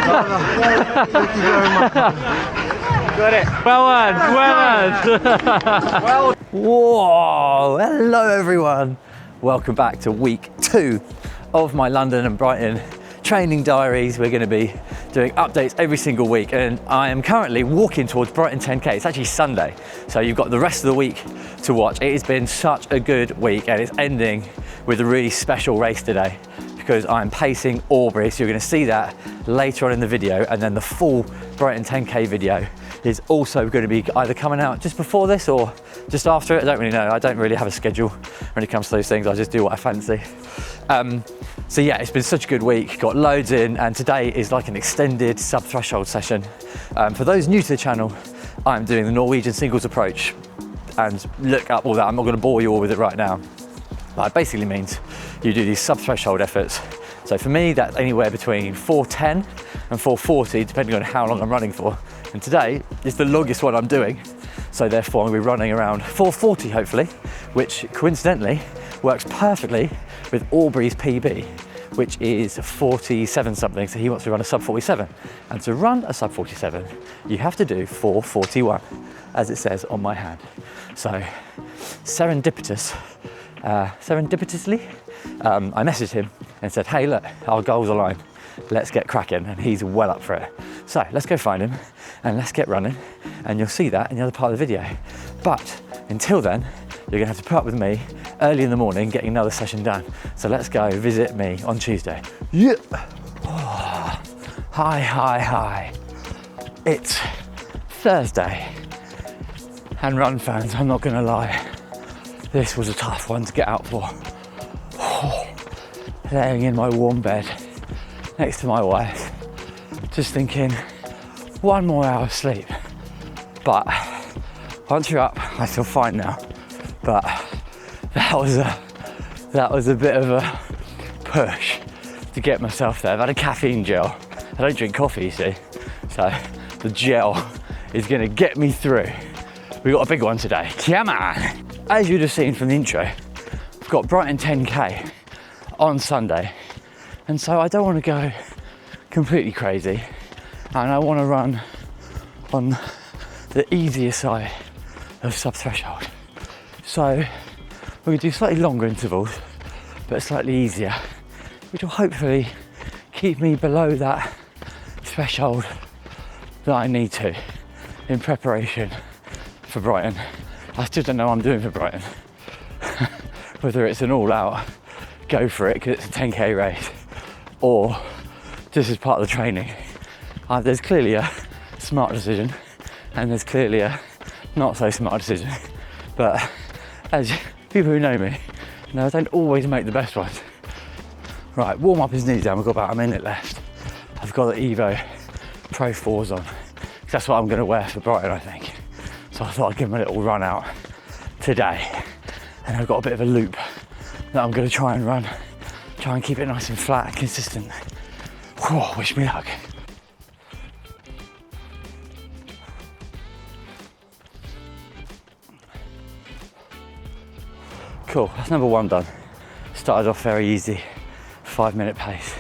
Thank you very much. Got it. Well done. Whoa! Hello everyone. Welcome back to week 2 of my London and Brighton training diaries. We're going to be doing updates every single week, and I am currently walking towards Brighton 10k. It's actually Sunday, so you've got the rest of the week to watch. It has been such a good week, and it's ending with a really special race today because I'm pacing Aubrey, so you're going to see that later on in the video, and then the full Brighton 10k video is also going to be either coming out just before this or just after it. I don't really know. I don't really have a schedule when it comes to those things. I just do what I fancy. So yeah, it's been such a good week, got loads in, and today is like an extended sub-threshold session. For those new to the channel, I'm doing the Norwegian singles approach, and look up all that. I'm not going to bore you all with it right now, but it basically means you do these sub-threshold efforts. So for me, that's anywhere between 4:10 and 4:40, depending on how long I'm running for. And today is the longest one I'm doing, so therefore I'm going to be running around 4:40 hopefully, which coincidentally works perfectly with Aubrey's PB, which is 47 something, so he wants to run a sub 47. And to run a sub 47, you have to do 4:41, as it says on my hand. So serendipitously, I messaged him and said, hey look, our goals align, let's get cracking, and he's well up for it. So let's go find him and let's get running, and you'll see that in the other part of the video. But until then, you're gonna have to put up with me early in the morning getting another session done. So let's go visit me on Tuesday. Yeah. Oh, hi. It's Thursday. And run fans, I'm not gonna lie, this was a tough one to get out for. Oh, laying in my warm bed next to my wife, just thinking, one more hour of sleep. But once you're up, I feel fine now. But that was a bit of a push to get myself there. I've had a caffeine gel. I don't drink coffee, you see, so the gel is gonna get me through. We've got a big one today. Come on! As you'd have seen from the intro, I've got Brighton 10k on Sunday, and so I don't want to go completely crazy, and I want to run on the easier side of sub-threshold. So we're going to do slightly longer intervals, but slightly easier, which will hopefully keep me below that threshold that I need to in preparation for Brighton. I still don't know what I'm doing for Brighton. Whether it's an all-out go for it because it's a 10k race, or just as part of the training. There's clearly a smart decision, and there's clearly a not so smart decision. But as people who know me, I don't always make the best ones. Right, warm up is nearly done. We've got about a minute left. I've got the Evo Pro 4s on, because that's what I'm going to wear for Brighton, I think. So I thought I'd give them a little run out today. And I've got a bit of a loop that I'm going to try and run. Try and keep it nice and flat and consistent. Whoa, wish me luck. Cool, that's number 1 done. Started off very easy, 5-minute pace.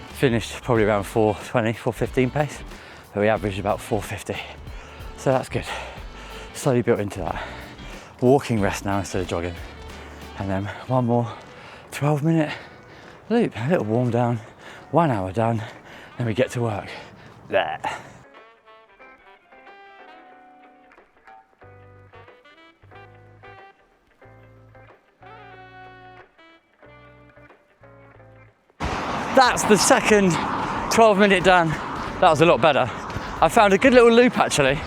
Finished probably around 4:20, 4:15 pace, but we averaged about 4:50. So that's good. Slowly built into that. Walking rest now instead of jogging. And then one more 12-minute loop, a little warm down, 1 hour done, then we get to work. There. That's the second 12-minute done. That was a lot better. I found a good little loop actually,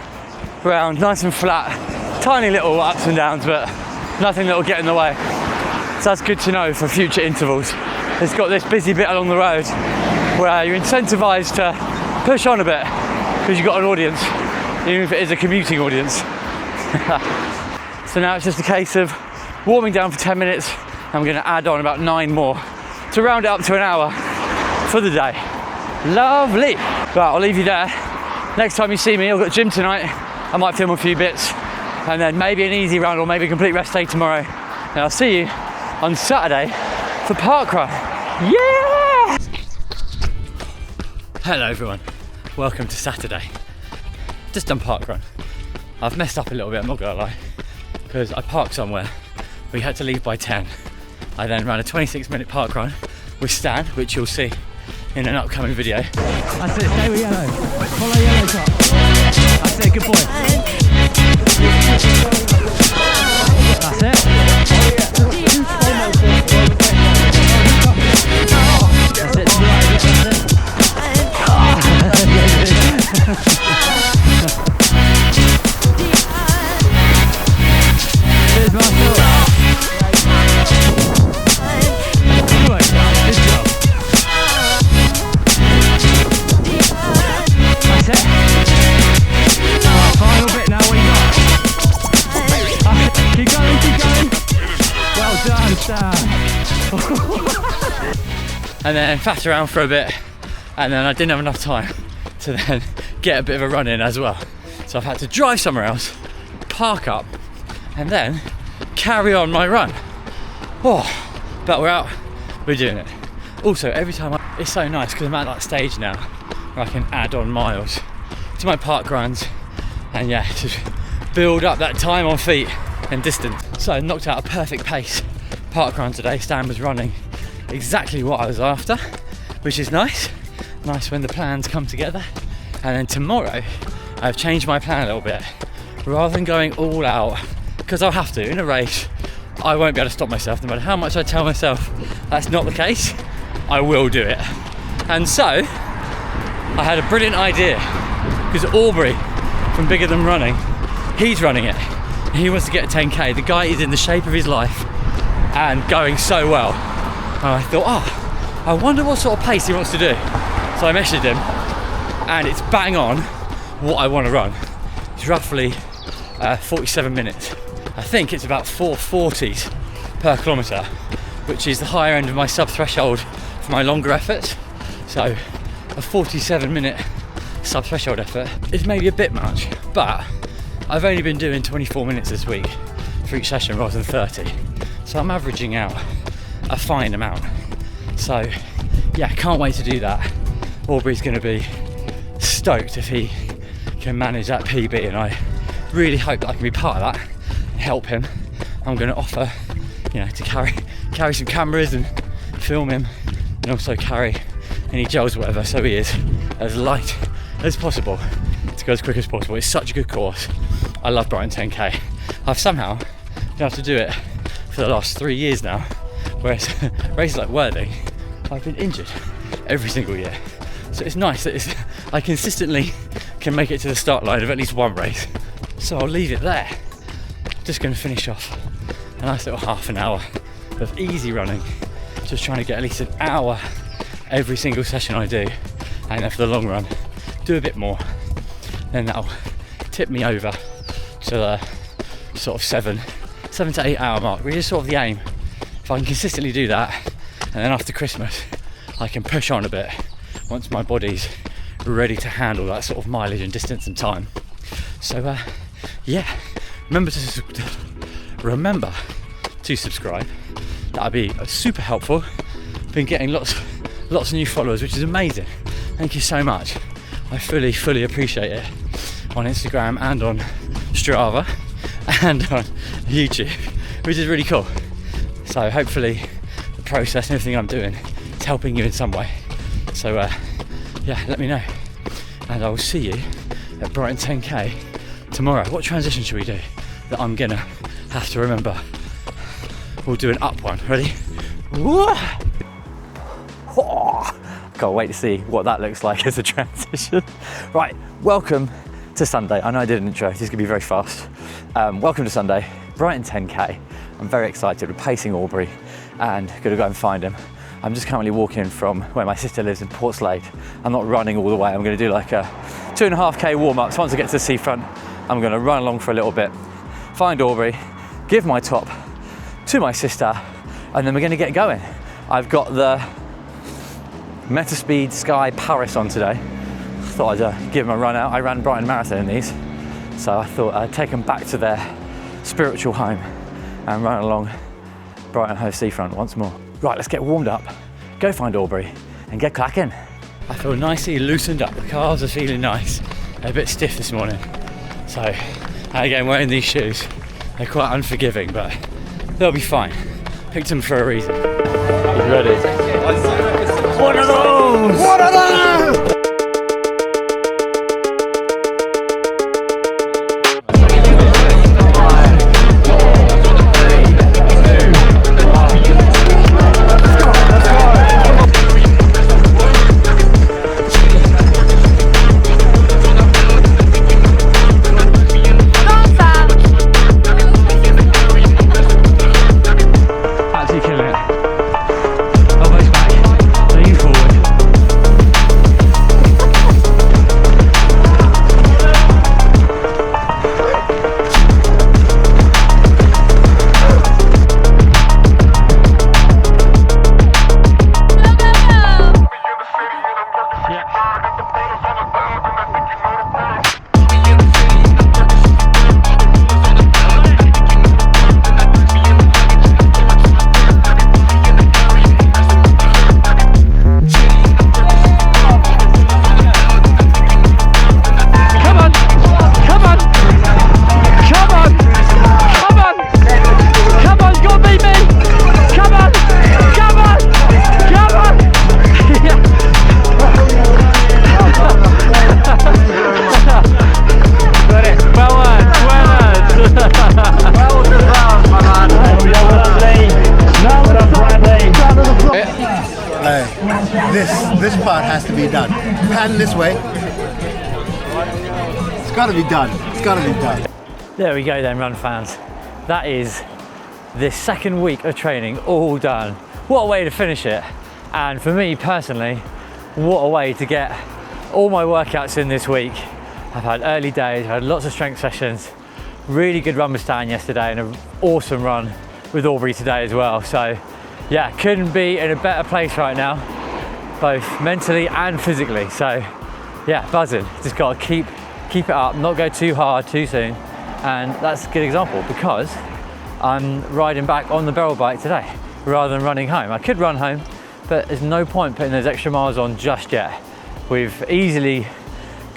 around nice and flat, tiny little ups and downs, but nothing that will get in the way. So that's good to know for future intervals. It's got this busy bit along the road where you're incentivized to push on a bit because you've got an audience, even if it is a commuting audience. So now it's just a case of warming down for 10 minutes. I'm going to add on about 9 more to round it up to an hour for the day. Lovely. Right, I'll leave you there. Next time you see me, I've got gym tonight. I might film a few bits, and then maybe an easy run or maybe a complete rest day tomorrow. And I'll see you on Saturday for parkrun. Yeah! Hello everyone. welcome to Saturday. Just done parkrun. I've messed up a little bit, I'm not gonna lie, because I parked somewhere. We had to leave by 10. I then ran a 26-minute parkrun with Stan, which you'll see in an upcoming video. That's it, stay with yellow. Follow yellow top. That's it, good boy. That's it. That's it, Cheers, Marshall. Good job. That's it. Final bit now, what you got? Keep going, keep going. Well done, Stan. And then faffed around for a bit, and then I didn't have enough time to then get a bit of a run in as well. So I've had to drive somewhere else, park up, and then carry on my run. Oh, but we're out, we're doing it. Also, every time it's so nice because I'm at that stage now where I can add on miles to my park runs, and yeah, to build up that time on feet and distance. So I knocked out a perfect pace park run today. Stan was running exactly what I was after, which is nice. Nice when the plans come together. And then tomorrow, I've changed my plan a little bit. Rather than going all out, because I'll have to, in a race, I won't be able to stop myself. No matter how much I tell myself that's not the case, I will do it. And so, I had a brilliant idea, because Aubrey from Bigger Than Running, he's running it. He wants to get a 10K. The guy is in the shape of his life and going so well. And I thought, oh, I wonder what sort of pace he wants to do. So I messaged him, and it's bang on what I want to run. It's roughly 47 minutes. I think it's about 4:40s per kilometre, which is the higher end of my sub-threshold for my longer efforts. So a 47-minute sub-threshold effort is maybe a bit much, but I've only been doing 24 minutes this week for each session rather than 30. So I'm averaging out a fine amount. So yeah, can't wait to do that. Aubrey's going to be stoked if he can manage that PB, and I really hope that I can be part of that and help him. I'm going to offer, you know, to carry some cameras and film him, and also carry any gels or whatever, so he is as light as possible to go as quick as possible. It's such a good course. I love Brighton 10K. I've somehow been able to do it for the last 3 years now, whereas races like Worthing, I've been injured every single year. So it's nice that I consistently can make it to the start line of at least one race. So I'll leave it there. Just going to finish off a nice little half an hour of easy running, just trying to get at least an hour every single session I do, and then for the long run do a bit more. Then that'll tip me over to the sort of 7 to 8 hour mark, which is sort of the aim. If I can consistently do that, and then after Christmas I can push on a bit once my body's ready to handle that sort of mileage and distance and time. So yeah, remember to subscribe. That'd be super helpful. Been getting lots of new followers, which is amazing. Thank you so much. I fully appreciate it on Instagram and on Strava and on YouTube, which is really cool. So hopefully the process and everything I'm doing is helping you in some way. So yeah, let me know, and I will see you at Brighton 10K tomorrow. What transition should we do that I'm gonna have to remember? We'll do an up one. Ready? Can't wait to see what that looks like as a transition. Right, welcome to Sunday. I know I did an intro, this is gonna be very fast. Welcome to Sunday, Brighton 10K. I'm very excited. We're pacing Aubrey and gonna go and find him. I'm just currently walking from where my sister lives in Portslade. I'm not running all the way. I'm gonna do like a 2.5K warm-up. So once I get to the seafront, I'm gonna run along for a little bit, find Aubrey, give my top to my sister, and then we're gonna get going. I've got the Metaspeed Sky Paris on today. I thought I'd give them a run out. I ran Brighton Marathon in these, so I thought I'd take them back to their spiritual home and run along Brighton Hove seafront once more. Right, let's get warmed up, go find Aubrey and get cracking. I feel nicely loosened up. The calves are feeling nice. They're a bit stiff this morning. So, and again, wearing these shoes, they're quite unforgiving, but they'll be fine. Picked them for a reason. He's ready. One of those! One of those! This part has to be done. Pan this way. It's got to be done. It's got to be done. There we go then, run fans. That is the second week of training all done. What a way to finish it. And for me personally, what a way to get all my workouts in this week. I've had early days, I've had lots of strength sessions, really good run with Stan yesterday and an awesome run with Aubrey today as well. So yeah, couldn't be in a better place right now, both mentally and physically. So yeah, buzzing. Just got to keep it up, not go too hard too soon. And that's a good example because I'm riding back on the barrel bike today rather than running home. I could run home, but there's no point putting those extra miles on just yet. We've easily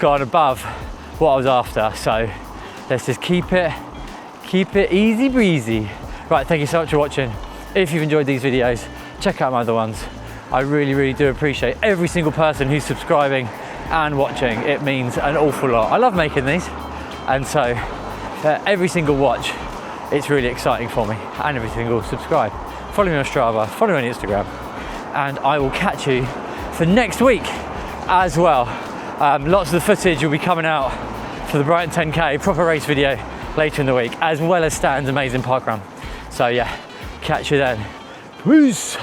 gone above what I was after. So let's just keep it easy breezy. Right, thank you so much for watching. If you've enjoyed these videos, check out my other ones. I really, really do appreciate every single person who's subscribing and watching. It means an awful lot. I love making these. And so every single watch, it's really exciting for me, and every single subscribe. Follow me on Strava, follow me on Instagram, and I will catch you for next week as well. Lots of the footage will be coming out for the Brighton 10K proper race video later in the week, as well as Stan's amazing parkrun. So yeah, catch you then. Peace.